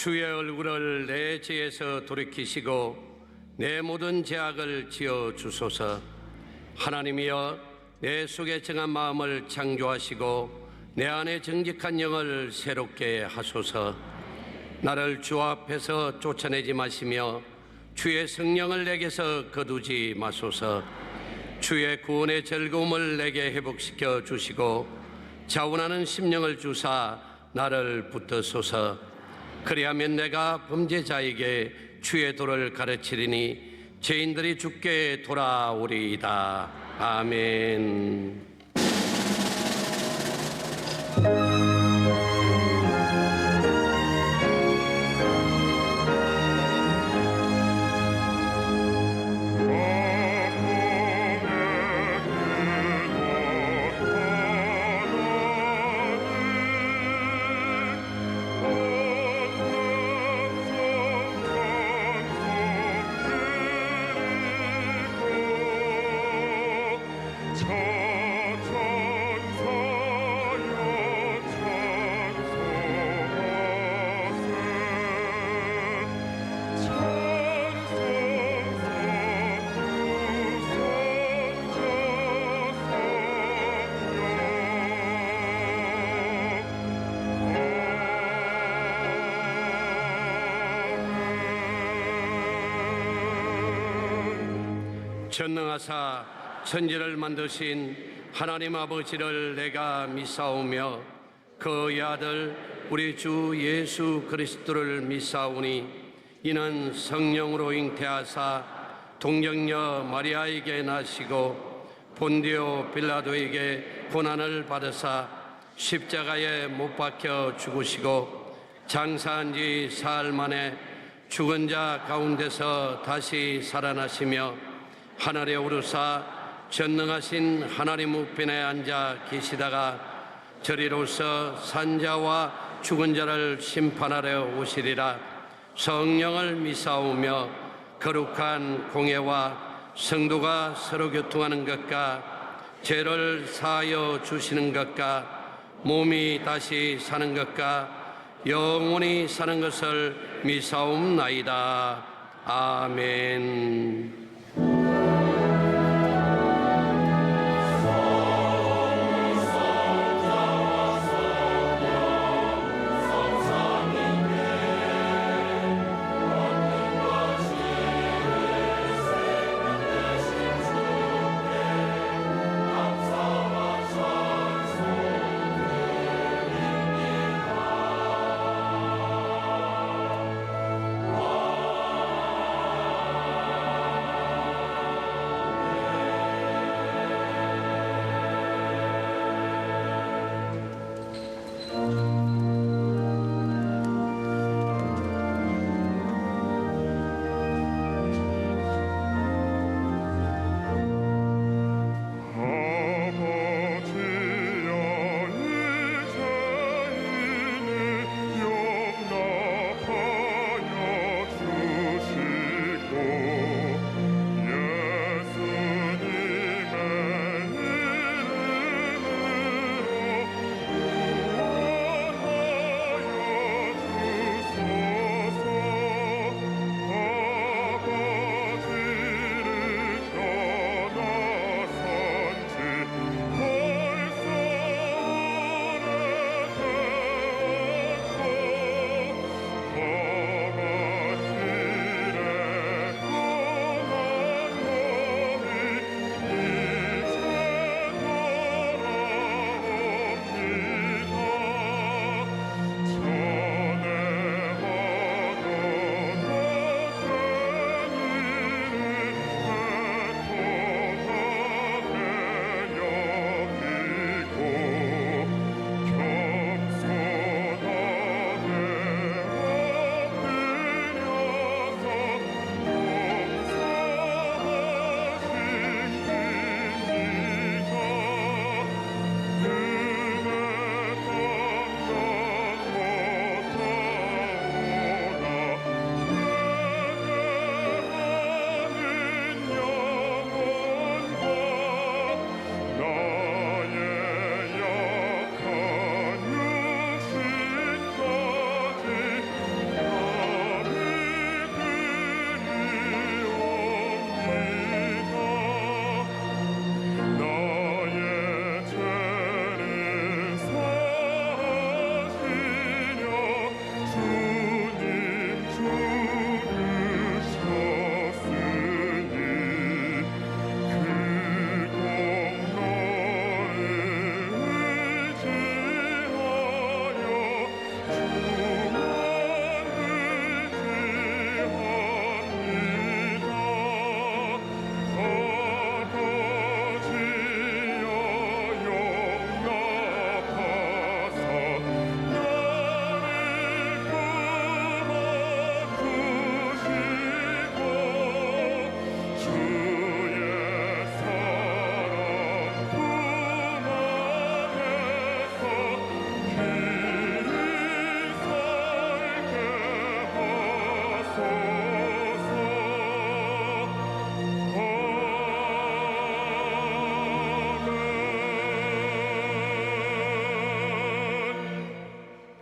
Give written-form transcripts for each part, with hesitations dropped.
주의 얼굴을 내 죄에서 돌이키시고 내 모든 죄악을 지어 주소서. 하나님이여, 내 속에 정한 마음을 창조하시고 내 안에 정직한 영을 새롭게 하소서. 나를 주 앞에서 쫓아내지 마시며 주의 성령을 내게서 거두지 마소서. 주의 구원의 즐거움을 내게 회복시켜 주시고 자원하는 심령을 주사 나를 붙드소서. 그리하면 내가 범죄자에게 주의 도를 가르치리니 죄인들이 주께 돌아오리이다. 아멘. 전능하사 천지를 만드신 하나님 아버지를 내가 믿사오며 그의 아들 우리 주 예수 그리스도를 믿사오니 이는 성령으로 잉태하사 동정녀 마리아에게 나시고 본디오 빌라도에게 고난을 받으사 십자가에 못 박혀 죽으시고 장사한 지 사흘 만에 죽은 자 가운데서 다시 살아나시며 하늘에 오르사 전능하신 하나님 우편에 앉아 계시다가 저리로서 산자와 죽은 자를 심판하러 오시리라. 성령을 믿사오며 거룩한 공예와 성도가 서로 교통하는 것과 죄를 사하여 주시는 것과 몸이 다시 사는 것과 영원히 사는 것을 믿사옵나이다. 아멘.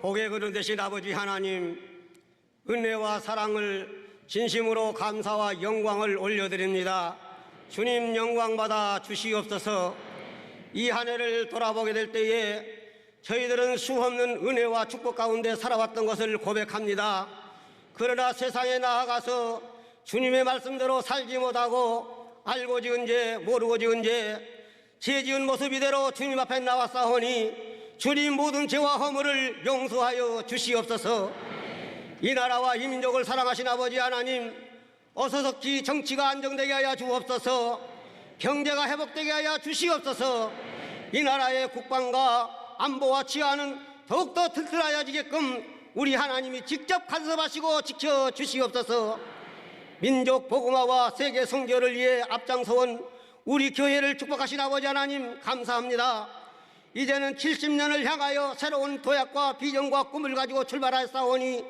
복의 그릇 되신 아버지 하나님, 은혜와 사랑을 진심으로 감사와 영광을 올려드립니다. 주님 영광받아 주시옵소서. 이 한 해를 돌아보게 될 때에 저희들은 수없는 은혜와 축복 가운데 살아왔던 것을 고백합니다. 그러나 세상에 나아가서 주님의 말씀대로 살지 못하고 알고 지은 죄 모르고 지은 죄 지은 모습 이대로 주님 앞에 나왔사오니 주님 모든 죄와 허물을 용서하여 주시옵소서. 이 나라와 이 민족을 사랑하신 아버지 하나님, 어서석히 정치가 안정되게 하여 주옵소서. 경제가 회복되게 하여 주시옵소서. 이 나라의 국방과 안보와 치안은 더욱더 튼튼하여지게끔 우리 하나님이 직접 간섭하시고 지켜주시옵소서. 민족 복음화와 세계 선교를 위해 앞장서온 우리 교회를 축복하신 아버지 하나님 감사합니다. 이제는 70년을 향하여 새로운 도약과 비전과 꿈을 가지고 출발하였사오니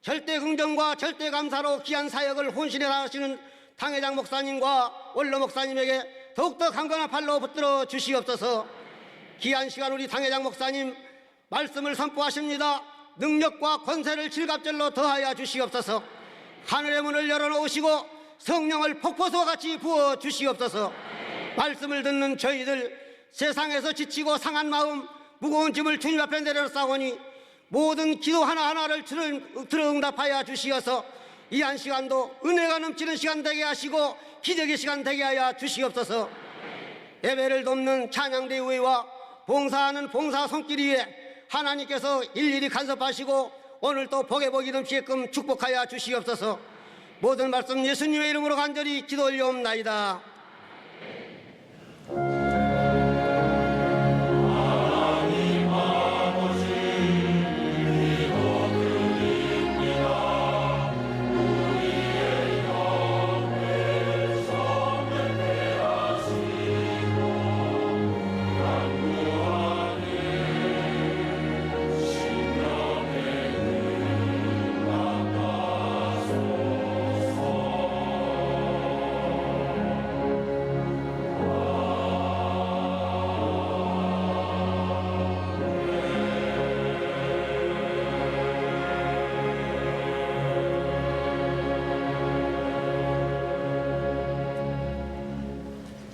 절대 긍정과 절대 감사로 귀한 사역을 혼신해 나가시는 당회장 목사님과 원로 목사님에게 더욱더 강건한 팔로 붙들어 주시옵소서. 귀한 시간 우리 당회장 목사님 말씀을 선포하십니다. 능력과 권세를 칠갑절로 더하여 주시옵소서. 하늘의 문을 열어놓으시고 성령을 폭포수와 같이 부어 주시옵소서. 말씀을 듣는 저희들 세상에서 지치고 상한 마음 무거운 짐을 주님 앞에 내려놓사오니 모든 기도 하나하나를 들어 응답하여 주시어서 이 한 시간도 은혜가 넘치는 시간 되게 하시고 기적의 시간 되게 하여 주시옵소서. 예배를 돕는 찬양대회와 봉사하는 봉사 손길 위에 하나님께서 일일이 간섭하시고 오늘 또 복의 복이 넘치게끔 축복하여 주시옵소서. 모든 말씀 예수님의 이름으로 간절히 기도 올려옵나이다.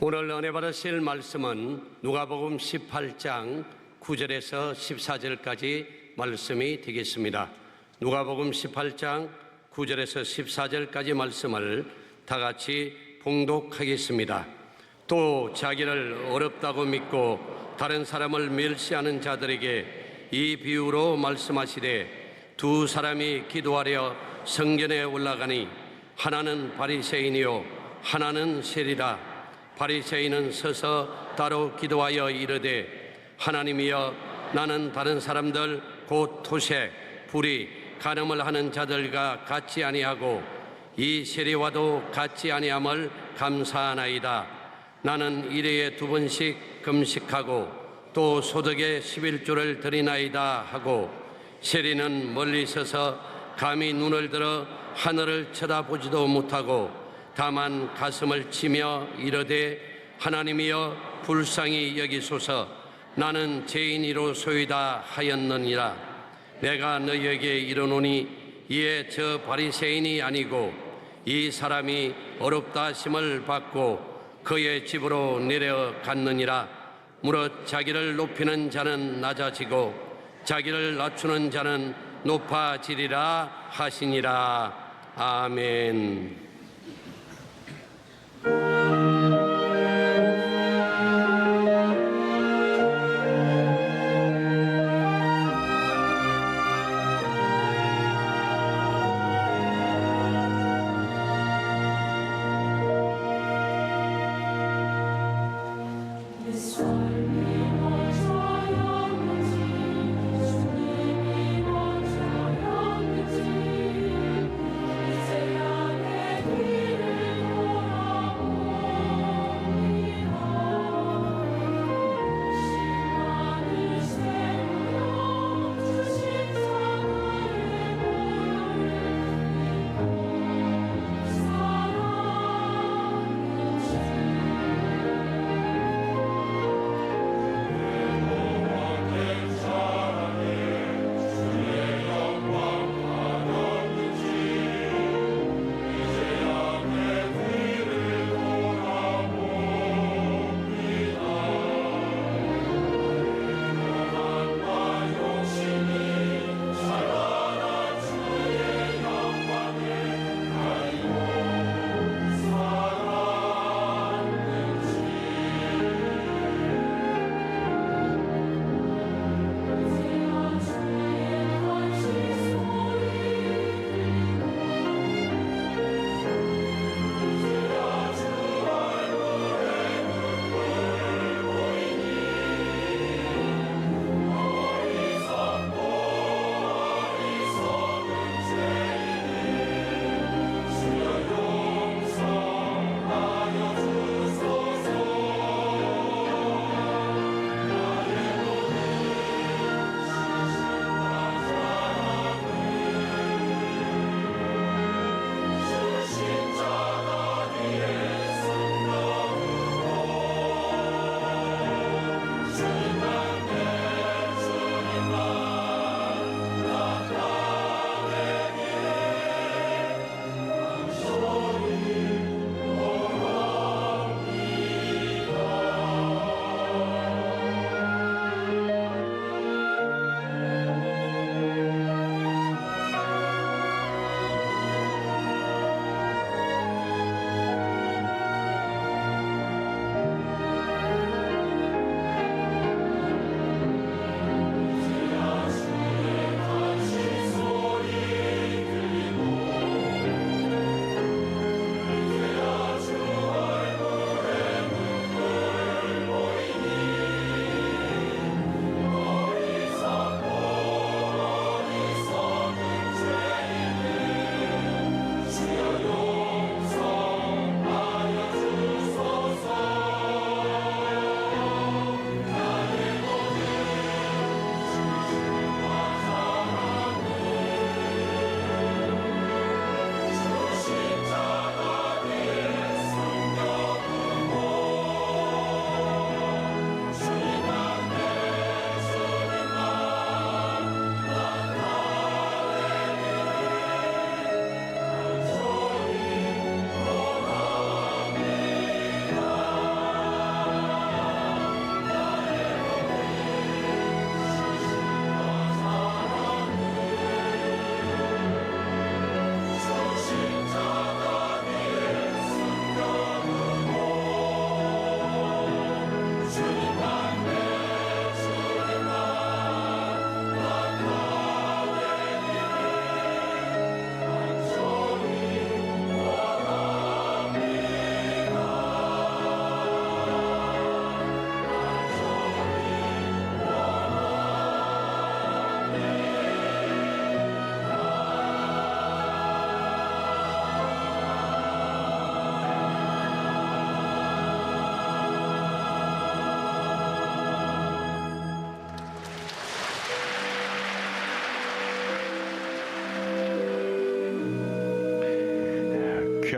오늘 은혜 받으실 말씀은 누가복음 18장 9절에서 14절까지 말씀이 되겠습니다. 누가복음 18장 9절에서 14절까지 말씀을 다 같이 봉독하겠습니다. 또 자기를 어렵다고 믿고 다른 사람을 멸시하는 자들에게 이 비유로 말씀하시되 두 사람이 기도하려 성전에 올라가니 하나는 바리새인이요 하나는 세리라. 바리새인은 서서 따로 기도하여 이르되 하나님이여 나는 다른 사람들 곧 토색, 불의, 간음을 하는 자들과 같지 아니하고 이 세리와도 같지 아니함을 감사하나이다. 나는 일회에 2번씩 금식하고 또 소득의 11조를 드리나이다 하고 세리는 멀리 서서 감히 눈을 들어 하늘을 쳐다보지도 못하고 다만 가슴을 치며 이르되 하나님이여 불쌍히 여기소서. 나는 죄인이로소이다 하였느니라. 내가 너희에게 이르노니 이에 저 바리새인이 아니고 이 사람이 어렵다 하심을 받고 그의 집으로 내려갔느니라. 무릇 자기를 높이는 자는 낮아지고 자기를 낮추는 자는 높아지리라 하시니라. 아멘. 주님이 먼저였는지 이제야 내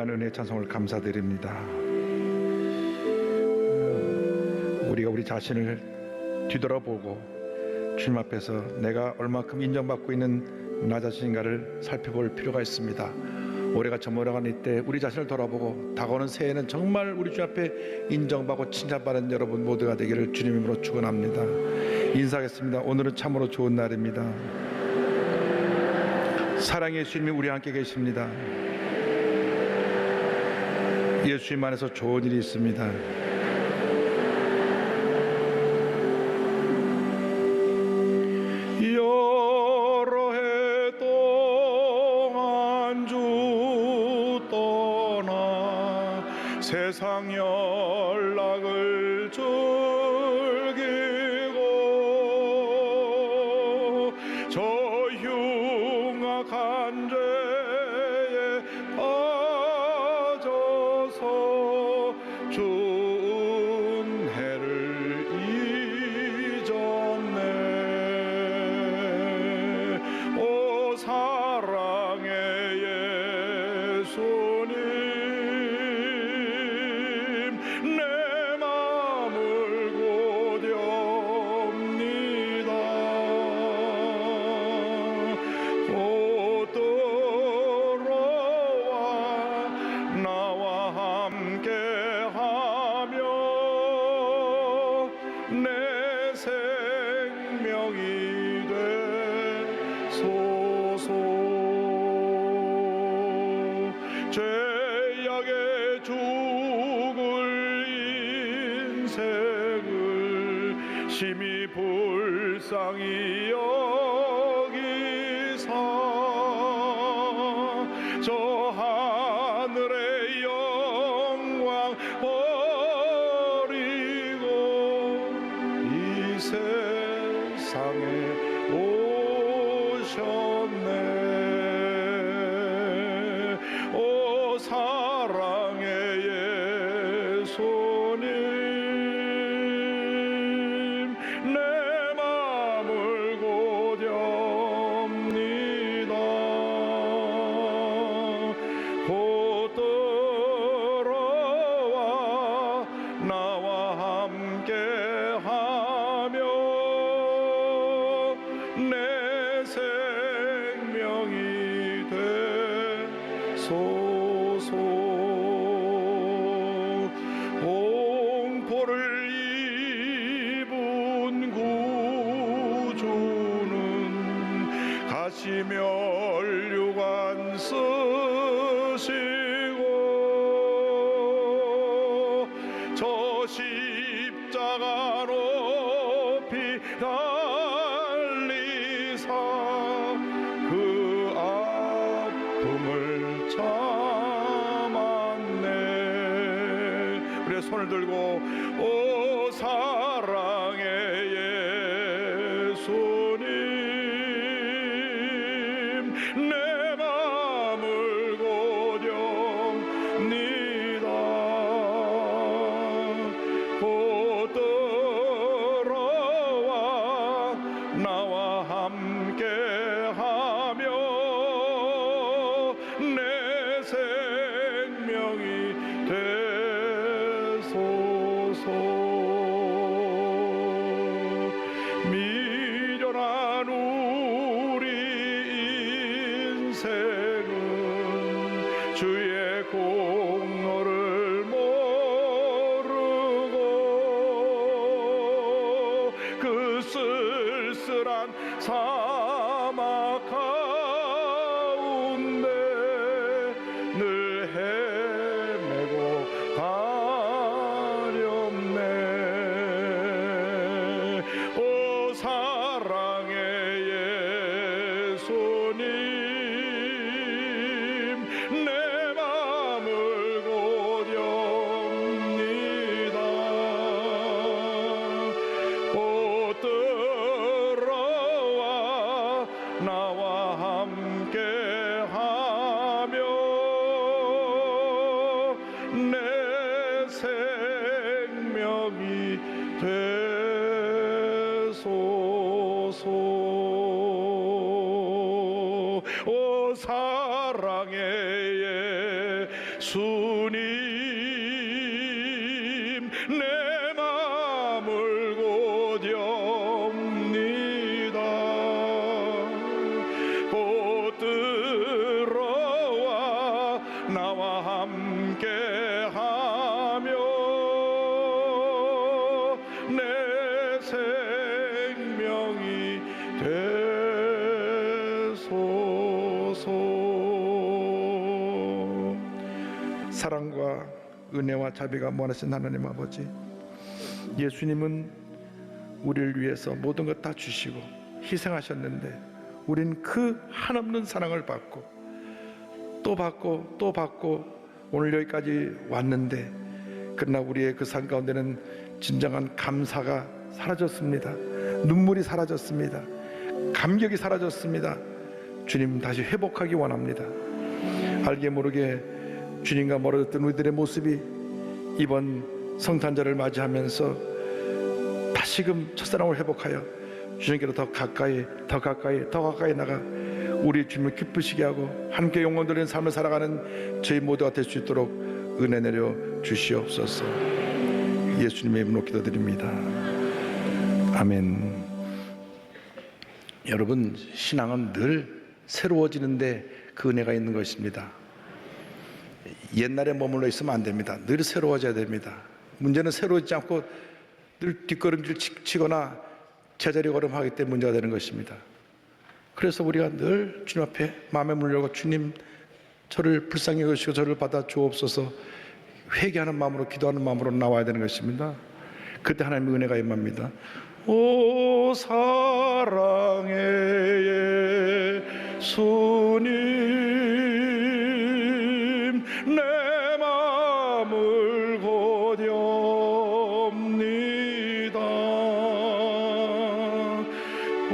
위대한 은혜 찬송을 감사드립니다. 우리가 우리 자신을 뒤돌아보고 주님 앞에서 내가 얼마큼 인정받고 있는 나 자신인가를 살펴볼 필요가 있습니다. 올해가 저물어가는 이때 우리 자신을 돌아보고 다가오는 새해는 정말 우리 주 앞에 인정받고 칭찬받는 여러분 모두가 되기를 주님 이름으로 축원합니다. 인사하겠습니다. 오늘은 참으로 좋은 날입니다. 사랑의 예수님이 우리 함께 계십니다. 예수님 안에서 좋은 일이 있습니다. 여러 해 동안 주 떠나 세상 연락을 즐기고 저 흉악한 죄에 빠져서 준 해를 잊었네. 오 사랑의 예수님 내 맘을 고렵니다. 곧 돌아와 나와 함께하며 내 생명이 되소서. 죄악의 죽을 인생을 심히 불쌍히 여기사 저 하늘의 영광 버리고 이 세상에 오셨네. 오 사랑의 예수님 내 맘을 고렵니다. 곧 돌아와 나와 함께하며 내 생명이 되소서. 공포를 입은 구주는 가시면류관 쓰시고 저 십자가 높이 달리사 그 아픔을 참았네. 우리의 손을 들고 오 사랑의 예수님 내 맘을 고렵니다. 곧 돌아와 나와 함께하며 내 생명이 되소서. 미련한 우리 인생은 주의 공로를 모르고 그 쓸쓸한 사막 가운데 늘 헤매고 가렵네. 오 사랑의 예수님 내 맘을 고렵니다. 곧 돌아와 나와 함께하며 내 생명이 되소서. 오 사랑의 주님 내 마음을 고렵니다. 곧 들어와 나와 함께하며 내 생명이 되소서. 사랑과 은혜와 자비가 무한하신 하나님 아버지, 예수님은 우리를 위해서 모든 것 다 주시고 희생하셨는데 우린 그 한없는 사랑을 받고 또 받고 또 받고 오늘 여기까지 왔는데, 그러나 우리의 그 삶 가운데는 진정한 감사가 사라졌습니다. 눈물이 사라졌습니다. 감격이 사라졌습니다. 주님, 다시 회복하기 원합니다. 알게 모르게 주님과 멀어졌던 우리들의 모습이 이번 성탄절을 맞이하면서 다시금 첫사랑을 회복하여 주님께로 더 가까이 나가 우리 주님을 기쁘시게 하고 함께 영원 돌리는 삶을 살아가는 저희 모두가 될 수 있도록 은혜 내려 주시옵소서. 예수님의 이름으로 기도드립니다. 아멘. 여러분, 신앙은 늘 새로워지는데 그 은혜가 있는 것입니다. 옛날에 머물러 있으면 안 됩니다. 늘 새로워져야 됩니다. 문제는 새로워지지 않고 늘 뒷걸음질 치거나 제자리 걸음하기 때문에 문제가 되는 것입니다. 그래서 우리가 늘 주님 앞에 마음의 문을 열고 주님, 저를 불쌍히 여기시고 저를 받아 주옵소서, 회개하는 마음으로, 기도하는 마음으로 나와야 되는 것입니다. 그때 하나님의 은혜가 임합니다. 오 사랑의 예수님 내 마음을 고렵니다.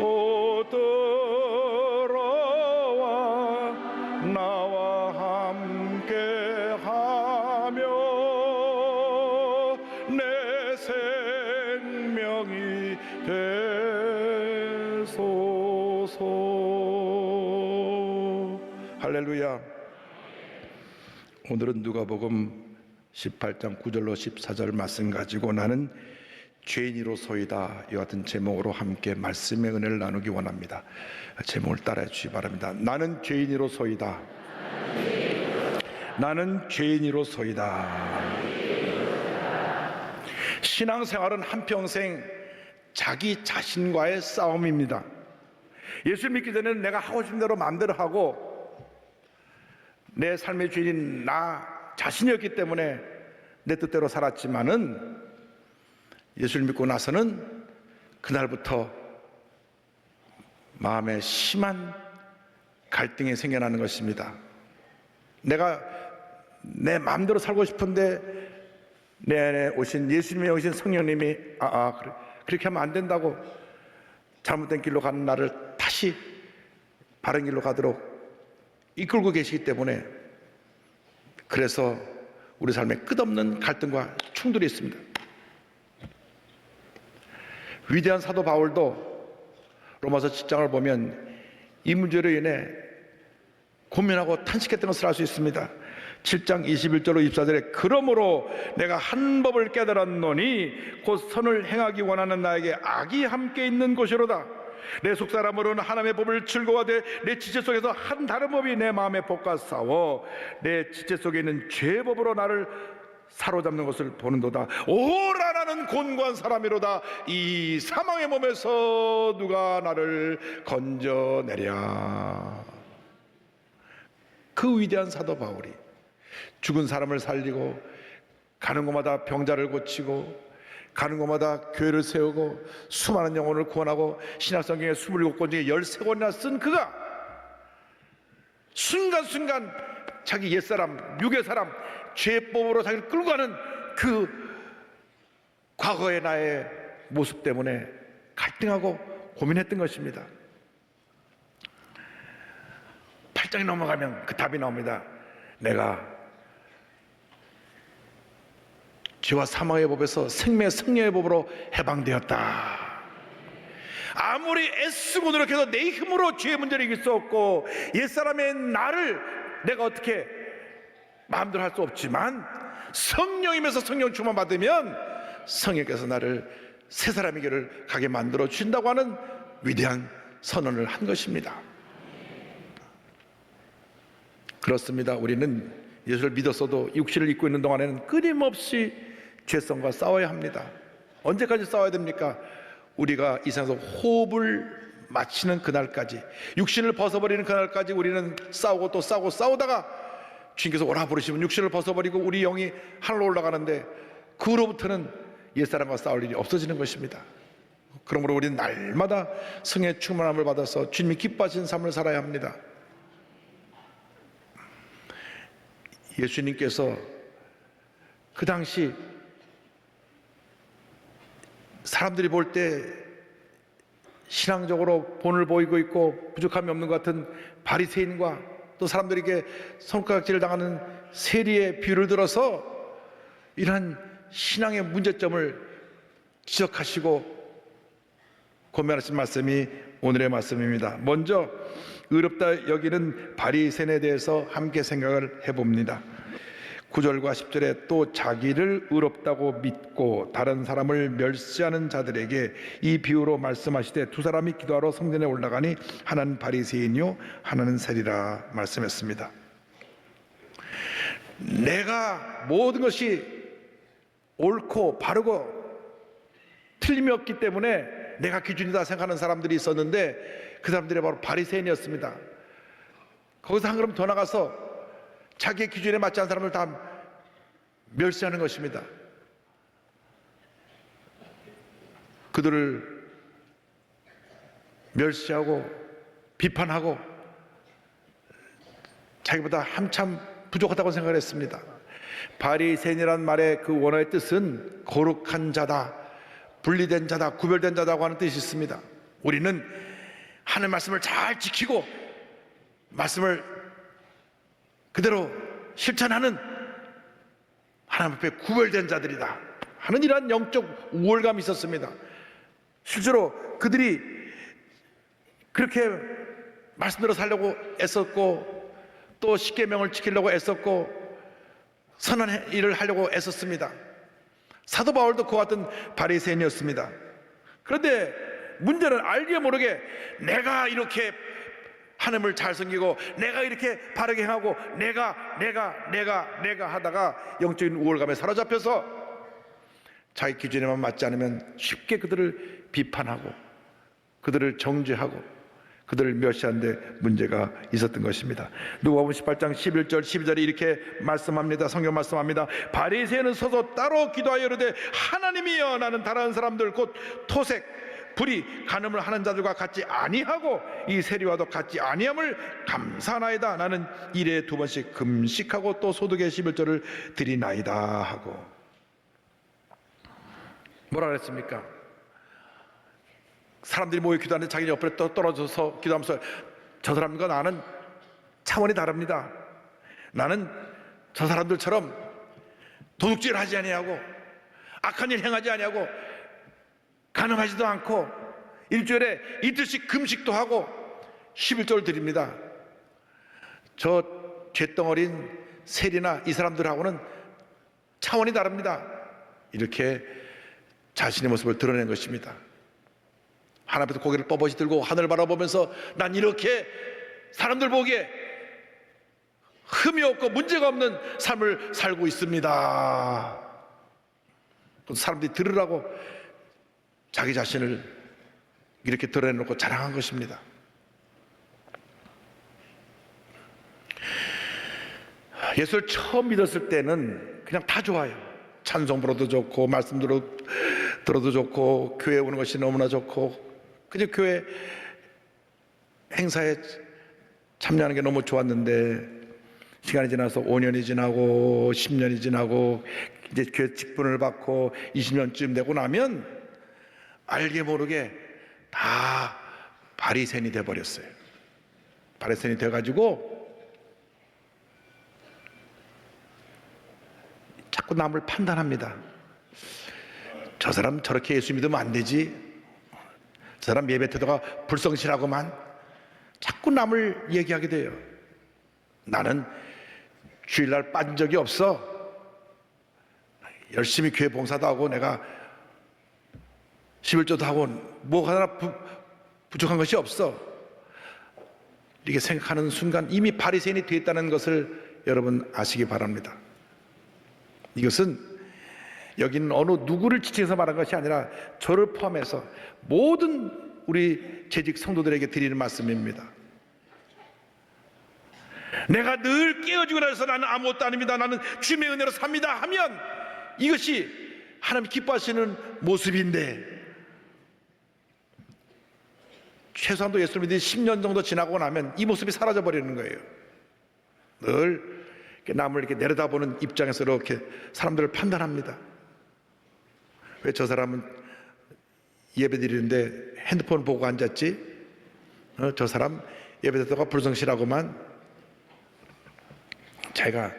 오 들어와 나와 함께하며 내 생명이 되소서. 할렐루야. 오늘은 누가복음 18장 9절로 14절 말씀 가지고 나는 죄인이로소이다, 이 같은 제목으로 함께 말씀의 은혜를 나누기 원합니다. 제목을 따라해 주시기 바랍니다. 나는 죄인이로소이다. 나는 죄인이로소이다. 신앙생활은 한평생 자기 자신과의 싸움입니다. 예수 믿기 전에는 내가 하고 싶은 대로 마음대로 하고 내 삶의 주인인 나 자신이었기 때문에 내 뜻대로 살았지만은 예수를 믿고 나서는 그날부터 마음에 심한 갈등이 생겨나는 것입니다. 내가 내 마음대로 살고 싶은데 내 안에 오신 예수님이 오신 성령님이 그렇게 하면 안 된다고, 잘못된 길로 가는 나를 다시 바른 길로 가도록 이끌고 계시기 때문에, 그래서 우리 삶에 끝없는 갈등과 충돌이 있습니다. 위대한 사도 바울도 로마서 7장을 보면 이 문제로 인해 고민하고 탄식했던 것을 알 수 있습니다. 7장 21절로 24절에 그러므로 내가 한 법을 깨달았노니 곧 선을 행하기 원하는 나에게 악이 함께 있는 것이로다. 내 속사람으로는 하나님의 법을 즐거워하되 내 지체 속에서 한 다른 법이 내 마음에 볶아 싸워 내 지체 속에 있는 죄의 법으로 나를 사로잡는 것을 보는도다. 오라 나는 곤고한 사람이로다. 이 사망의 몸에서 누가 나를 건져내랴. 그 위대한 사도 바울이 죽은 사람을 살리고 가는 곳마다 병자를 고치고 가는 곳마다 교회를 세우고 수많은 영혼을 구원하고 신약성경에 27권 중에 13권이나 쓴 그가 순간순간 자기 옛사람, 육의 사람, 죄법으로 자기를 끌고 가는 그 과거의 나의 모습 때문에 갈등하고 고민했던 것입니다. 8장이 넘어가면 그 답이 나옵니다. 내가 죄와 사망의 법에서 생명의 승리의 법으로 해방되었다. 아무리 애쓰고 노력해도 내 힘으로 죄의 문제를 이길 수 없고 옛사람의 나를 내가 어떻게 마음대로 할 수 없지만 성령이면서 성령 충만 받으면 성령께서 나를 새 사람의 길을 가게 만들어 주신다고 하는 위대한 선언을 한 것입니다. 그렇습니다. 우리는 예수를 믿었어도 육신을 입고 있는 동안에는 끊임없이 죄성과 싸워야 합니다. 언제까지 싸워야 됩니까? 우리가 이 세상에서 호흡을 마치는 그날까지, 육신을 벗어버리는 그날까지 우리는 싸우고 또 싸우고 싸우다가 주님께서 오라 부르시면 육신을 벗어버리고 우리 영이 하늘로 올라가는데 그 후로부터는 옛사람과 싸울 일이 없어지는 것입니다. 그러므로 우리는 날마다 성의 충만함을 받아서 주님이 기뻐하시는 삶을 살아야 합니다. 예수님께서 그 당시 사람들이 볼 때 신앙적으로 본을 보이고 있고 부족함이 없는 것 같은 바리새인과 또 사람들에게 손가락질을 당하는 세리의 비유를 들어서 이러한 신앙의 문제점을 지적하시고 고면하신 말씀이 오늘의 말씀입니다. 먼저 의롭다 여기는 바리새인에 대해서 함께 생각을 해봅니다. 9절과 10절에 또 자기를 의롭다고 믿고 다른 사람을 멸시하는 자들에게 이 비유로 말씀하시되 두 사람이 기도하러 성전에 올라가니 하나는 바리새인이요 하나는 세리라 말씀했습니다. 내가 모든 것이 옳고 바르고 틀림이 없기 때문에 내가 기준이다 생각하는 사람들이 있었는데 그 사람들이 바로 바리새인이었습니다. 거기서 한 걸음 더 나가서 자기의 기준에 맞지 않은 사람을 다 멸시하는 것입니다. 그들을 멸시하고 비판하고 자기보다 한참 부족하다고 생각을 했습니다. 바리새인이라는 말의 그 원어의 뜻은 거룩한 자다, 분리된 자다, 구별된 자다고 하는 뜻이 있습니다. 우리는 하나님의 말씀을 잘 지키고 말씀을 그대로 실천하는 하나님 앞에 구별된 자들이다 하는 이러한 영적 우월감이 있었습니다. 실제로 그들이 그렇게 말씀대로 살려고 애썼고 또 십계명을 지키려고 애썼고 선한 일을 하려고 애썼습니다. 사도 바울도 그와 같은 바리새인이었습니다. 그런데 문제는 알게 모르게 내가 이렇게 하나님을 잘 섬기고 내가 이렇게 바르게 행하고 내가 하다가 영적인 우월감에 사로잡혀서 자기 기준에만 맞지 않으면 쉽게 그들을 비판하고 그들을 정죄하고 그들을 멸시하는 데 문제가 있었던 것입니다. 누가복음 18장 11절 12절에 이렇게 말씀합니다. 성경 말씀합니다. 바리새인은 서서 따로 기도하여 이르되 하나님이여 나는 다른 사람들 곧 토색 불의 간음을 하는 자들과 같지 아니하고 이 세리와도 같지 아니함을 감사하나이다. 나는 일에 2번씩 금식하고 또 소득의 11조를 드리나이다 하고 뭐라 그랬습니까? 사람들이 모여 기도하는데 자기 옆에 떨어져서 기도하면서 저 사람과 나는 차원이 다릅니다. 나는 저 사람들처럼 도둑질 하지 아니하고 악한 일 행하지 아니하고 간음하지도 않고 일주일에 이틀씩 금식도 하고 11조를 드립니다. 저 쇳덩어린 세리나 이 사람들하고는 차원이 다릅니다. 이렇게 자신의 모습을 드러낸 것입니다. 하나님 앞에서 고개를 뻣뻣이 들고 하늘을 바라보면서 난 이렇게 사람들 보기에 흠이 없고 문제가 없는 삶을 살고 있습니다. 또 사람들이 들으라고 자기 자신을 이렇게 드러내놓고 자랑한 것입니다. 예수를 처음 믿었을 때는 그냥 다 좋아요. 찬송 불어도 좋고 말씀 들어도 좋고 교회 오는 것이 너무나 좋고 그저 교회 행사에 참여하는 게 너무 좋았는데 시간이 지나서 5년이 지나고 10년이 지나고 이제 교회 직분을 받고 20년쯤 되고 나면 알게 모르게 다 바리새인이 돼버렸어요. 바리새인이 돼가지고 자꾸 남을 판단합니다. 저 사람 저렇게 예수 믿으면 안 되지. 저 사람 예배 태도가 불성실하고만 자꾸 남을 얘기하게 돼요. 나는 주일날 빠진 적이 없어. 열심히 교회 봉사도 하고 내가 11조도 하고 뭐가 하나 부족한 것이 없어. 이렇게 생각하는 순간 이미 바리새인이 되었다는 것을 여러분 아시기 바랍니다. 이것은 여기는 어느 누구를 지칭해서 말한 것이 아니라 저를 포함해서 모든 우리 재직 성도들에게 드리는 말씀입니다. 내가 늘 깨어지고 나서 나는 아무것도 아닙니다, 나는 주님의 은혜로 삽니다 하면 이것이 하나님 기뻐하시는 모습인데, 최소한도 예수를 믿은 10년 정도 지나고 나면 이 모습이 사라져 버리는 거예요. 늘 남을 이렇게 내려다보는 입장에서 이렇게 사람들을 판단합니다. 왜 저 사람은 예배 드리는데 핸드폰 보고 앉았지? 저 사람 예배 드리다가 불성실하고만. 자기가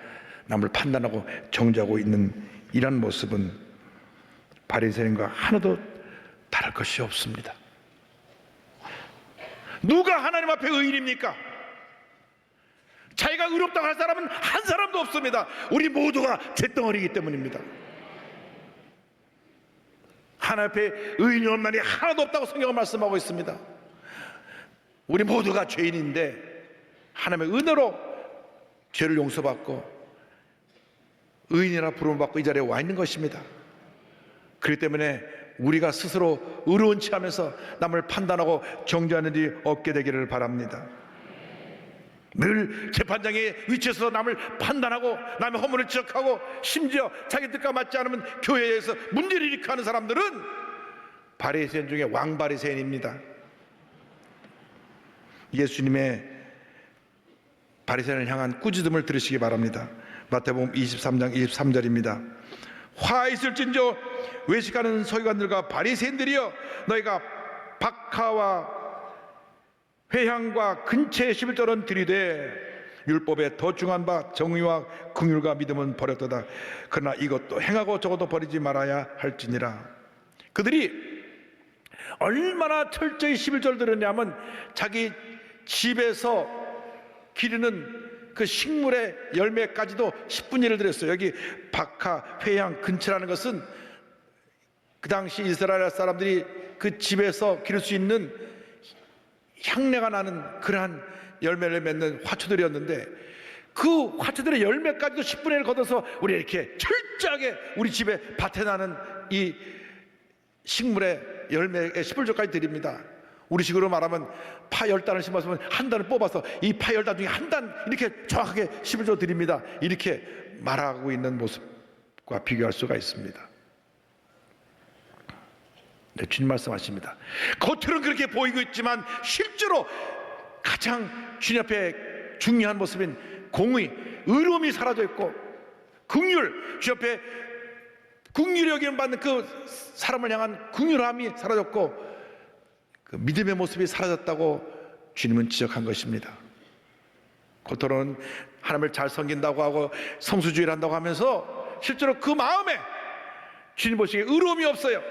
남을 판단하고 정죄하고 있는 이런 모습은 바리새인과 하나도 다를 것이 없습니다. 누가 하나님 앞에 의인입니까? 자기가 의롭다고 할 사람은 한 사람도 없습니다. 우리 모두가 잿덩어리이기 때문입니다. 하나님 앞에 의인이 없나니 하나도 없다고 성경은 말씀하고 있습니다. 우리 모두가 죄인인데 하나님의 은혜로 죄를 용서받고 의인이라 부름받고 이 자리에 와 있는 것입니다. 그렇기 때문에 우리가 스스로 의로운 체하면서 남을 판단하고 정죄하는 일이 없게 되기를 바랍니다. 늘 재판장의 위치에서 남을 판단하고 남의 허물을 지적하고 심지어 자기 뜻과 맞지 않으면 교회에서 문제를 일으키는 사람들은 바리새인 중에 왕바리새인입니다. 예수님의 바리새인을 향한 꾸짖음을 들으시기 바랍니다. 마태복음 23장 23절입니다. 화 있을진저 외식하는 서기관들과 바리새인들이여, 너희가 박하와 회향과 근체의 11조는 들이되 율법에 더 중한 바 정의와 긍휼과 믿음은 버렸도다. 그러나 이것도 행하고 저것도 버리지 말아야 할지니라. 그들이 얼마나 철저히 11조를 들었냐면 자기 집에서 기르는 그 식물의 열매까지도 10분의 1을 드렸어요. 여기 박하, 회향, 근체라는 것은 그 당시 이스라엘 사람들이 그 집에서 기를 수 있는 향내가 나는 그러한 열매를 맺는 화초들이었는데, 그 화초들의 열매까지도 10분의 1을 걷어서 우리 이렇게 철저하게 우리 집에 밭에 나는 이 식물의 열매의 11조까지 드립니다. 우리식으로 말하면 파 10단을 심었으면 한 단을 뽑아서 이 파 10단 중에 한 단 이렇게 정확하게 11조 드립니다. 이렇게 말하고 있는 모습과 비교할 수가 있습니다. 네, 주님 말씀하십니다. 겉으로는 그렇게 보이고 있지만 실제로 가장 주님 앞에 중요한 모습인 공의, 의로움이 사라져 있고 긍휼, 주님 앞에 긍휼히 여김받는 그 사람을 향한 긍휼함이 사라졌고 그 믿음의 모습이 사라졌다고 주님은 지적한 것입니다. 겉으로는 하나님을 잘 섬긴다고 하고 성수주의를 한다고 하면서 실제로 그 마음에 주님 보시기에 의로움이 없어요.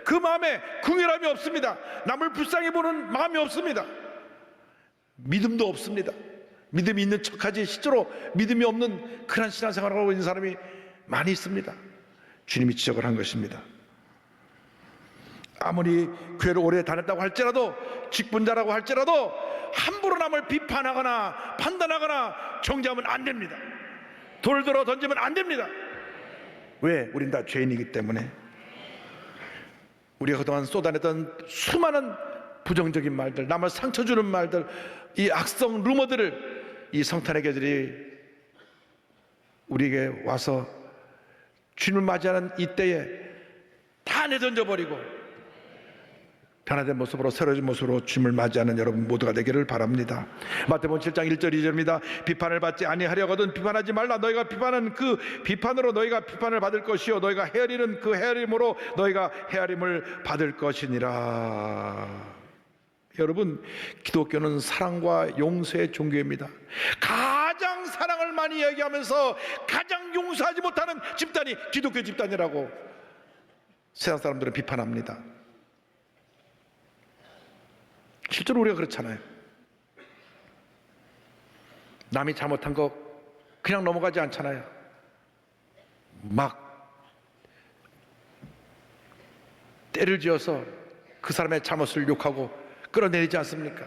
그 마음에 긍휼함이 없습니다. 남을 불쌍히 보는 마음이 없습니다. 믿음도 없습니다. 믿음이 있는 척하지 실제로 믿음이 없는 그런 신앙생활을 하고 있는 사람이 많이 있습니다. 주님이 지적을 한 것입니다. 아무리 교회를 오래 다녔다고 할지라도, 직분자라고 할지라도 함부로 남을 비판하거나 판단하거나 정죄하면 안 됩니다. 돌 들어 던지면 안 됩니다. 왜? 우린 다 죄인이기 때문에. 우리가 그동안 쏟아냈던 수많은 부정적인 말들, 남을 상처 주는 말들, 이 악성 루머들을 이 성탄의 계절이 우리에게 와서 주님을 맞이하는 이때에 다 내던져버리고 변화된 모습으로, 새로운 모습으로 주님을 맞이하는 여러분 모두가 되기를 바랍니다. 마태복음 7장 1절 2절입니다. 비판을 받지 아니하려거든 비판하지 말라. 너희가 비판은 그 비판으로 너희가 비판을 받을 것이요 너희가 헤아리는 그 헤아림으로 너희가 헤아림을 받을 것이니라. 여러분, 기독교는 사랑과 용서의 종교입니다. 가장 사랑을 많이 이야기하면서 가장 용서하지 못하는 집단이 기독교 집단이라고 세상 사람들은 비판합니다. 실제로 우리가 그렇잖아요. 남이 잘못한 거 그냥 넘어가지 않잖아요. 막 때를 지어서 그 사람의 잘못을 욕하고 끌어내리지 않습니까?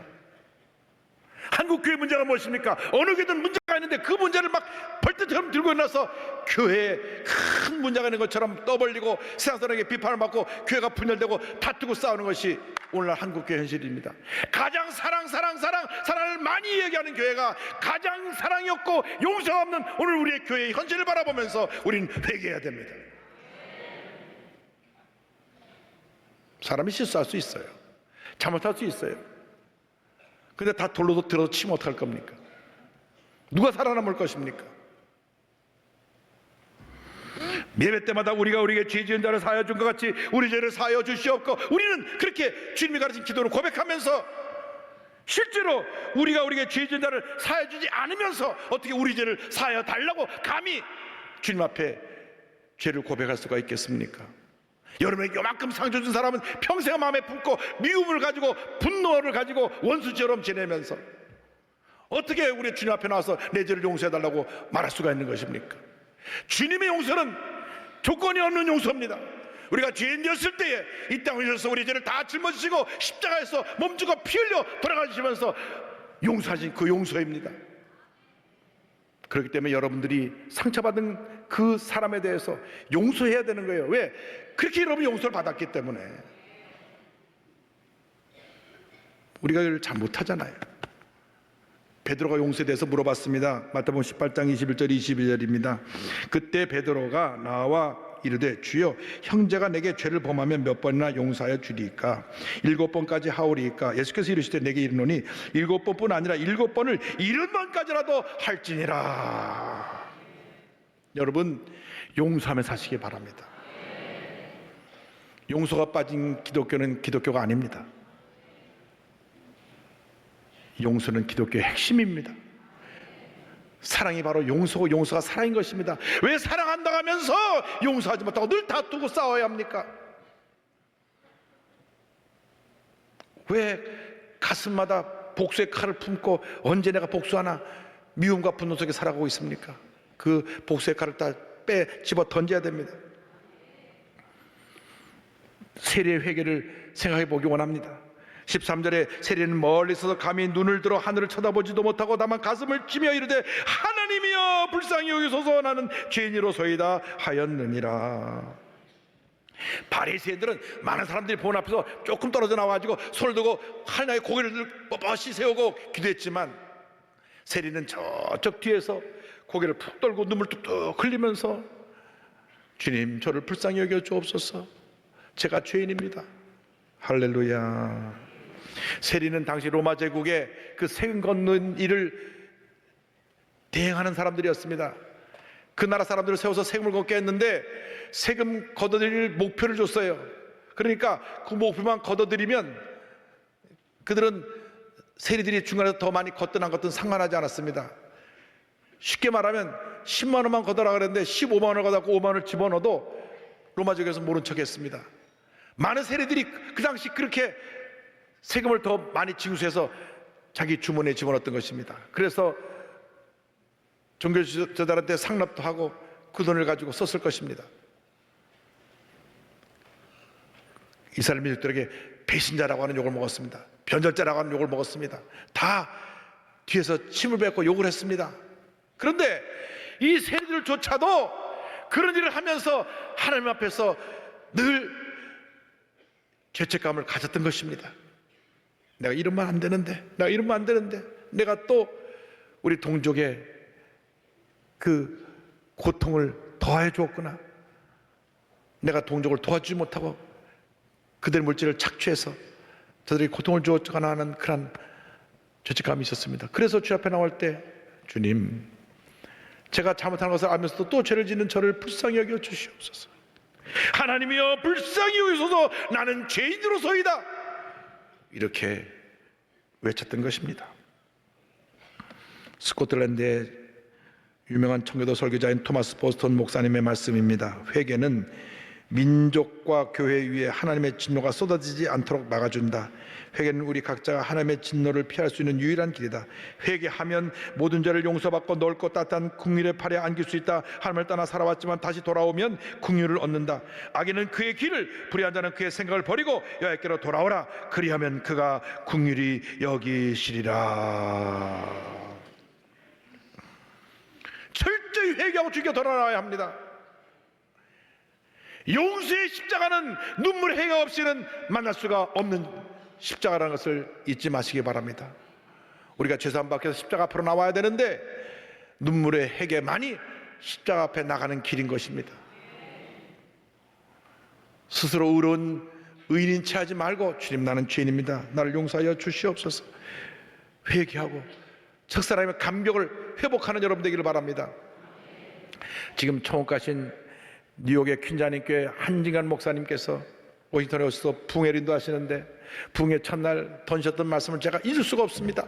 한국 교회 문제가 무엇입니까? 어느 교회든 문제가 있는데 그 문제를 막 벌떼처럼 들고 일어나서 교회에 큰 문제가 있는 것처럼 떠벌리고 세상 사람에게 비판을 받고 교회가 분열되고 다투고 싸우는 것이 오늘날 한국 교회 현실입니다. 가장 사랑을 많이 얘기하는 교회가 가장 사랑이 없고 용서가 없는 오늘 우리의 교회의 현실을 바라보면서 우리는 회개해야 됩니다. 사람이 실수할 수 있어요. 잘못할 수 있어요. 근데 다 돌로도 들어서 치면 어떡할 겁니까? 누가 살아남을 것입니까? 예배 때마다 우리가 우리에게 죄 지은 자를 사하여 준 것 같이 우리 죄를 사하여 주시옵고, 우리는 그렇게 주님이 가르친 기도를 고백하면서 실제로 우리가 우리에게 죄 지은 자를 사하여 주지 않으면서 어떻게 우리 죄를 사하여 달라고 감히 주님 앞에 죄를 고백할 수가 있겠습니까? 여러분에게 요만큼 상처 준 사람은 평생 마음에 품고 미움을 가지고 분노를 가지고 원수처럼 지내면서 어떻게 우리 주님 앞에 나와서 내 죄를 용서해달라고 말할 수가 있는 것입니까? 주님의 용서는 조건이 없는 용서입니다. 우리가 죄인되었을 때에 이 땅에 오셔서 우리 죄를 다 짊어지시고 십자가에서 몸주고 피 흘려 돌아가시면서 용서하신 그 용서입니다. 그렇기 때문에 여러분들이 상처받은 그 사람에 대해서 용서해야 되는 거예요. 왜? 그렇게 여러분이 용서를 받았기 때문에. 우리가 이걸 잘 못하잖아요. 베드로가 용서에 대해서 물어봤습니다. 마태복음 18장 21절 22절입니다. 그때 베드로가 나와 이르되 주여, 형제가 내게 죄를 범하면 몇 번이나 용서하여 주리이까? 7번까지 하오리이까? 예수께서 이르시되 내게 이르노니 7번뿐 아니라 7번을 70번까지라도 할지니라. 여러분, 용서하며 사시기 바랍니다. 용서가 빠진 기독교는 기독교가 아닙니다. 용서는 기독교의 핵심입니다. 사랑이 바로 용서고 용서가 사랑인 것입니다. 왜 사랑한다고 하면서 용서하지 못하고 늘 다투고 싸워야 합니까? 왜 가슴마다 복수의 칼을 품고 언제 내가 복수하나 미움과 분노 속에 살아가고 있습니까? 그 복수의 칼을 다 집어 던져야 됩니다. 세리의 회개를 생각해 보기 원합니다. 13절에 세리는 멀리서 감히 눈을 들어 하늘을 쳐다보지도 못하고 다만 가슴을 치며 이르되 하나님이여 불쌍히 여기소서 나는 죄인이로소이다 하였느니라. 바리새인들은 많은 사람들이 보는 앞에서 조금 떨어져 나와가지고 손을 들고 하나의 고개를 뻣뻣이 세우고 기도했지만, 세리는 저쪽 뒤에서 고개를 푹 떨고 눈물 뚝뚝 흘리면서 주님, 저를 불쌍히 여겨 주옵소서, 제가 죄인입니다. 할렐루야. 세리는 당시 로마 제국의 그 세금 걷는 일을 대행하는 사람들이었습니다. 그 나라 사람들을 세워서 세금을 걷게 했는데 세금 걷어들일 목표를 줬어요. 그러니까 그 목표만 걷어들이면 그들은 세리들이 중간에서 더 많이 걷든 안 걷든 상관하지 않았습니다. 쉽게 말하면 10만 원만 걷어라 그랬는데 15만 원을 걷어갖고 5만 원을 집어넣어도 로마 제국에서 모른 척했습니다. 많은 세리들이 그 당시 그렇게 세금을 더 많이 징수해서 자기 주머니에 집어넣었던 것입니다. 그래서 종교지도자들한테 상납도 하고 그 돈을 가지고 썼을 것입니다. 이스라엘 민족들에게 배신자라고 하는 욕을 먹었습니다. 변절자라고 하는 욕을 먹었습니다. 다 뒤에서 침을 뱉고 욕을 했습니다. 그런데 이 세리들조차도 그런 일을 하면서 하나님 앞에서 늘 죄책감을 가졌던 것입니다. 내가 이러면 안 되는데, 내가 이러면 안 되는데, 내가 또 우리 동족의 그 고통을 더해 주었구나, 내가 동족을 도와주지 못하고 그들의 물질을 착취해서 저들이 고통을 주었거나 하는 그런 죄책감이 있었습니다. 그래서 주 앞에 나올 때, 주님, 제가 잘못한 것을 알면서도 또 죄를 짓는 저를 불쌍히 여겨 주시옵소서. 하나님이여 불쌍히 여기소서 나는 죄인으로소이다. 이렇게 외쳤던 것입니다. 스코틀랜드의 유명한 청교도 설교자인 토마스 보스턴 목사님의 말씀입니다. 회개는 민족과 교회 위에 하나님의 진노가 쏟아지지 않도록 막아준다. 회개는 우리 각자가 하나님의 진노를 피할 수 있는 유일한 길이다. 회개하면 모든 죄를 용서받고 넓고 따뜻한 긍휼의 팔에 안길 수 있다. 하나님을 떠나 살아왔지만 다시 돌아오면 긍휼을 얻는다. 악인은 그의 길을, 불의한 자는 그의 생각을 버리고 여호와께로 돌아오라. 그리하면 그가 긍휼히 여기시리라. 철저히 회개하고 주께 돌아와야 합니다. 용서의 십자가는 눈물의 해가 없이는 만날 수가 없는 십자가라는 것을 잊지 마시기 바랍니다. 우리가 죄사함 받기 위해서 십자가 앞으로 나와야 되는데 눈물의 해계만이 십자가 앞에 나가는 길인 것입니다. 스스로 의로운 의인인 체 하지 말고 주님 나는 죄인입니다. 나를 용서하여 주시옵소서. 회개하고 첫사람의 감격을 회복하는 여러분 되기를 바랍니다. 지금 총옥 가신 뉴욕의 퀸자님교회 한진관 목사님께서 워싱턴에 오셔서 부흥회를 인도하시는데 부흥회 첫날 던졌던 말씀을 제가 잊을 수가 없습니다.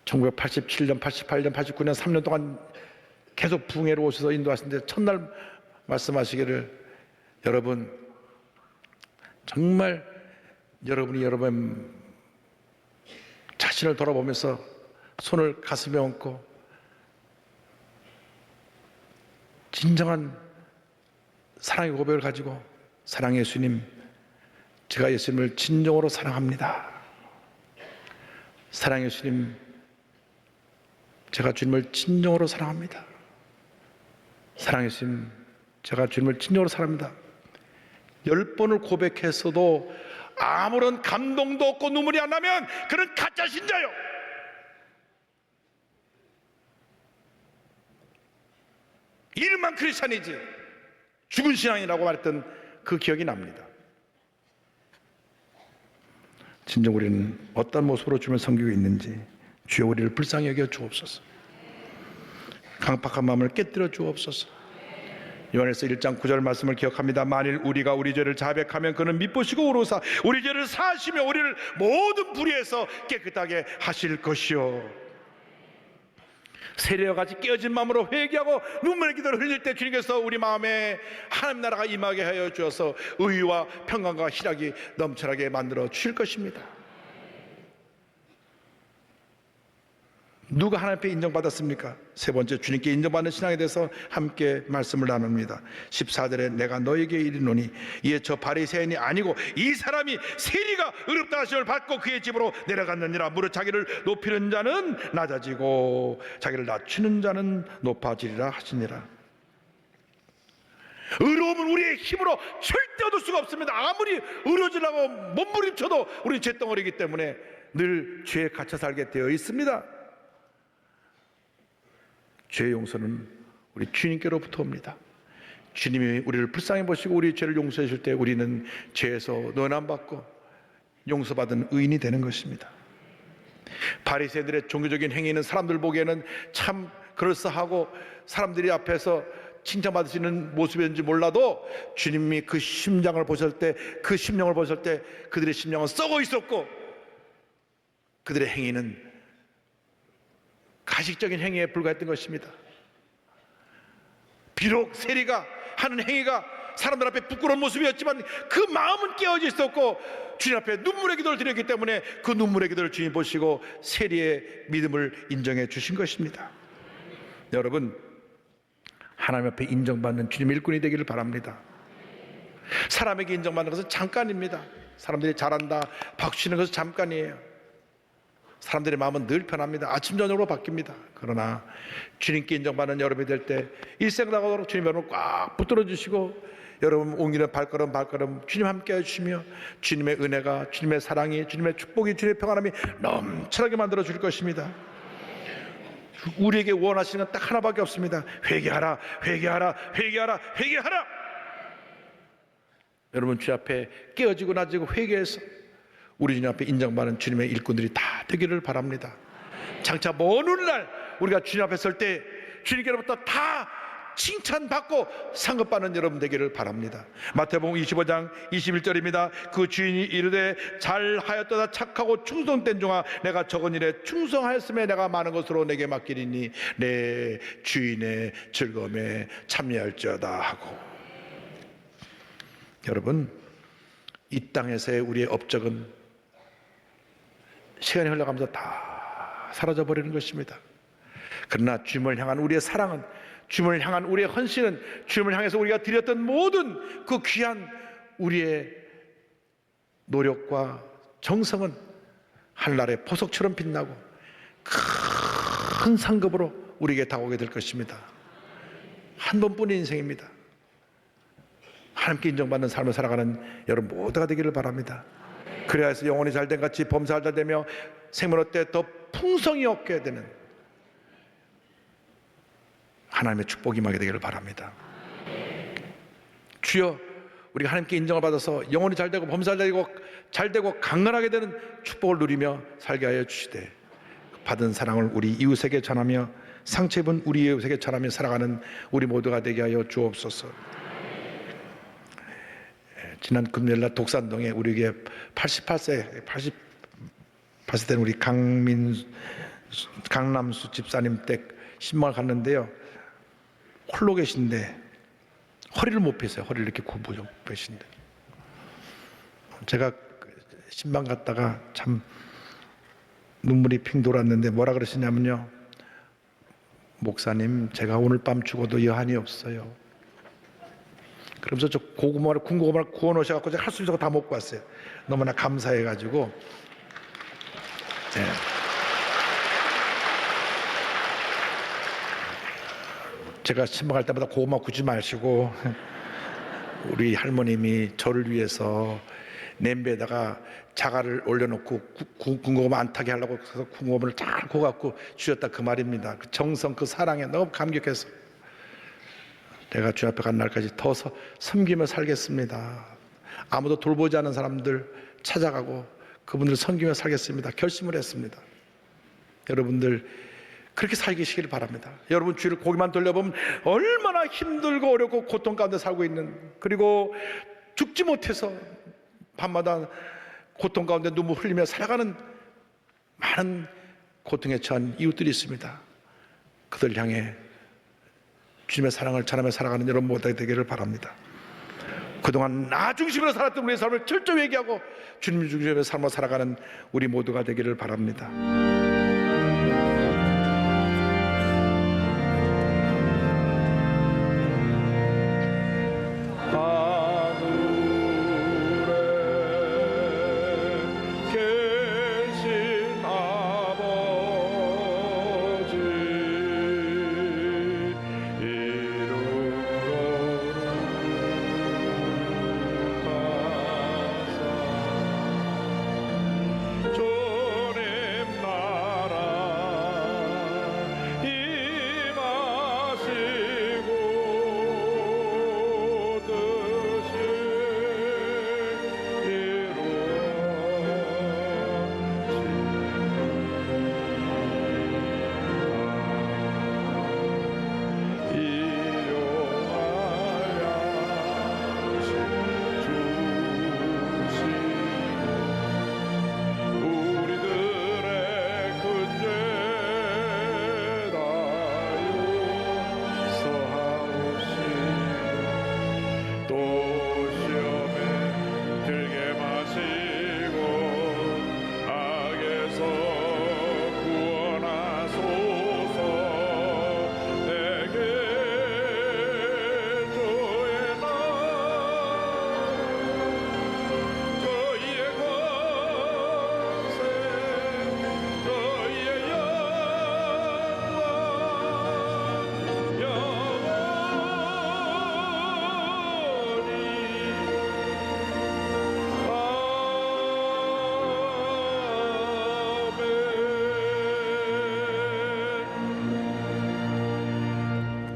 1987년, 88년, 89년 3년 동안 계속 부흥회로 오셔서 인도하시는데 첫날 말씀하시기를 여러분 정말 여러분이 여러분 자신을 돌아보면서 손을 가슴에 얹고 진정한 사랑의 고백을 가지고 사랑의 예수님, 제가 예수님을 진정으로 사랑합니다. 사랑의 예수님, 제가 주님을 진정으로 사랑합니다. 사랑의 예수님, 제가 주님을 진정으로 사랑합니다. 10번을 고백했어도 아무런 감동도 없고 눈물이 안 나면 그는 가짜 신자요. 이름만 크리스찬이지 죽은 신앙이라고 말했던 그 기억이 납니다. 진정 우리는 어떤 모습으로 주님을 섬기고 있는지 주여 우리를 불쌍히 여겨 주옵소서. 강팍한 마음을 깨뜨려 주옵소서. 요한일서 1장 9절 말씀을 기억합니다. 만일 우리가 우리 죄를 자백하면 그는 미쁘시고 의로우사 우리 죄를 사하시며 우리를 모든 불의에서 깨끗하게 하실 것이요. 세례와 같이 깨어진 마음으로 회개하고 눈물의 기도를 흘릴 때 주님께서 우리 마음에 하나님 나라가 임하게 하여 주어서 의와 평강과 희락이 넘쳐나게 만들어 주실 것입니다. 누가 하나님 앞에 인정받았습니까? 세 번째, 주님께 인정받는 신앙에 대해서 함께 말씀을 나눕니다. 14절에 내가 너에게 이르노니 이에 저 바리새인이 아니고 이 사람이 세리가 의롭다 하심을 받고 그의 집으로 내려갔느니라. 무릇 자기를 높이는 자는 낮아지고 자기를 낮추는 자는 높아지리라 하시니라. 의로움은 우리의 힘으로 절대 얻을 수가 없습니다. 아무리 의로워지려고 몸부림쳐도 우리는 잿덩어리이기 때문에 늘 죄에 갇혀 살게 되어 있습니다. 죄의 용서는 우리 주님께로부터 옵니다. 주님이 우리를 불쌍히 보시고 우리의 죄를 용서해 줄 때 우리는 죄에서 면함받고 용서받은 의인이 되는 것입니다. 바리새인들의 종교적인 행위는 사람들 보기에는 참 그럴싸하고 사람들이 앞에서 칭찬받으시는 모습인지 몰라도 주님이 그 심장을 보실 때, 그 심령을 보실 때 그들의 심령은 썩어 있었고 그들의 행위는 가식적인 행위에 불과했던 것입니다. 비록 세리가 하는 행위가 사람들 앞에 부끄러운 모습이었지만 그 마음은 깨어져 있었고 주님 앞에 눈물의 기도를 드렸기 때문에 그 눈물의 기도를 주님 보시고 세리의 믿음을 인정해 주신 것입니다. 여러분, 하나님 앞에 인정받는 주님 일꾼이 되기를 바랍니다. 사람에게 인정받는 것은 잠깐입니다. 사람들이 잘한다 박수 치는 것은 잠깐이에요. 사람들의 마음은 늘 변합니다. 아침 저녁으로 바뀝니다. 그러나 주님께 인정받는 여러분이 될 때 일생 나가도록 주님 여러분 꽉 붙들어 주시고 여러분 옮기는 발걸음 주님 함께 해주시며 주님의 은혜가, 주님의 사랑이, 주님의 축복이, 주님의 평안함이 넘쳐나게 만들어 줄 것입니다. 우리에게 원하시는 건 딱 하나밖에 없습니다. 회개하라, 회개하라, 회개하라, 회개하라. 여러분 주 앞에 깨어지고 낮아지고 회개해서 우리 주님 앞에 인정받는 주님의 일꾼들이 다 되기를 바랍니다. 장차 먼 훗날 우리가 주님 앞에 설 때 주님께로부터 다 칭찬받고 상급받는 여러분 되기를 바랍니다. 마태복음 25장 21절입니다. 그 주인이 이르되 잘하였도다 착하고 충성된 종아, 내가 적은 일에 충성하였음에 내가 많은 것으로 내게 맡기리니 내 주인의 즐거움에 참여할지어다 하고. 여러분, 이 땅에서의 우리의 업적은 시간이 흘러가면서 다 사라져 버리는 것입니다. 그러나 주님을 향한 우리의 사랑은, 주님을 향한 우리의 헌신은, 주님을 향해서 우리가 드렸던 모든 그 귀한 우리의 노력과 정성은 하늘나라의 보석처럼 빛나고 큰 상급으로 우리에게 다가오게 될 것입니다. 한 번뿐인 인생입니다. 하나님께 인정받는 삶을 살아가는 여러분 모두가 되기를 바랍니다. 그래야 해서 영혼이 잘된 같이 범사를 잘 되며 생명의 때 더 풍성히 얻게 되는 하나님의 축복이 임하게 되기를 바랍니다. 주여, 우리가 하나님께 인정을 받아서 영혼이 잘되고 범사를 잘되고 강건하게 되는 축복을 누리며 살게 하여 주시되, 받은 사랑을 우리 이웃에게 전하며 상처 입은 우리 이웃에게 전하며 살아가는 우리 모두가 되게 하여 주옵소서. 지난 금요일날 독산동에 우리에게 88세 된 우리 강남수 집사님 댁 신방을 갔는데요, 홀로 계신데 허리를 못 펴세요. 허리를 이렇게 굽어 펴신데, 제가 신방 갔다가 참 눈물이 핑 돌았는데 뭐라 그러시냐면요, 목사님, 제가 오늘 밤 죽어도 여한이 없어요. 그러면서 저 고구마를, 군고구마를 구워 놓으셔갖고 제가 할 수 있는 거 다 먹고 왔어요. 너무나 감사해가지고. 네. 제가 신방할 때마다 고구마 구지 마시고, 우리 할머님이 저를 위해서 냄비에다가 자갈을 올려놓고 군고구마 안 타게 하려고 해서 군고구마를 잘 구워갖고 주셨다, 그 말입니다. 그 정성, 그 사랑에 너무 감격해서 내가 주 앞에 간 날까지 더 섬기며 살겠습니다. 아무도 돌보지 않은 사람들 찾아가고 그분들 섬기며 살겠습니다. 결심을 했습니다. 여러분들 그렇게 살기시길 바랍니다. 여러분 주위를 고개만 돌려보면 얼마나 힘들고 어렵고 고통 가운데 살고 있는, 그리고 죽지 못해서 밤마다 고통 가운데 눈물 흘리며 살아가는 많은 고통에 처한 이웃들이 있습니다. 그들 향해 주님의 사랑을 전하며 살아가는 여러분 모두가 되기를 바랍니다. 그동안 나 중심으로 살았던 우리의 삶을 철저히 회개하고 주님 중심의 삶을 살아가는 우리 모두가 되기를 바랍니다.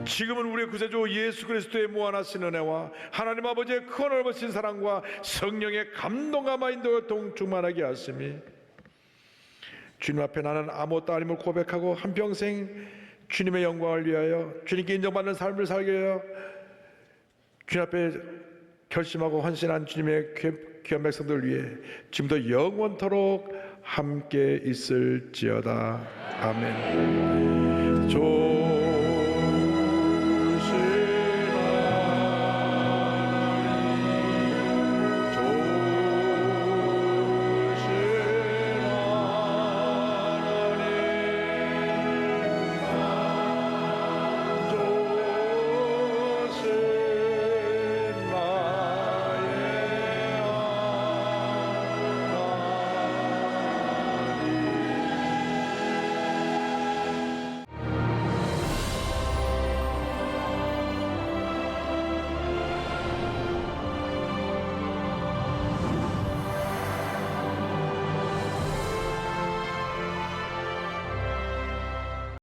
지금은 우리의 구세주 예수 그리스도의 무한하신 은혜와 하나님 아버지의 큰 넓으신 사랑과 성령의 감동과 인도가 충만하게 하심이, 주님 앞에 나는 아무것도 아님을 고백하고 한평생 주님의 영광을 위하여 주님께 인정받는 삶을 살게 하여 주님 앞에 결심하고 헌신한 주님의 귀한 백성들 위해 지금도 영원토록 함께 있을지어다. 아멘.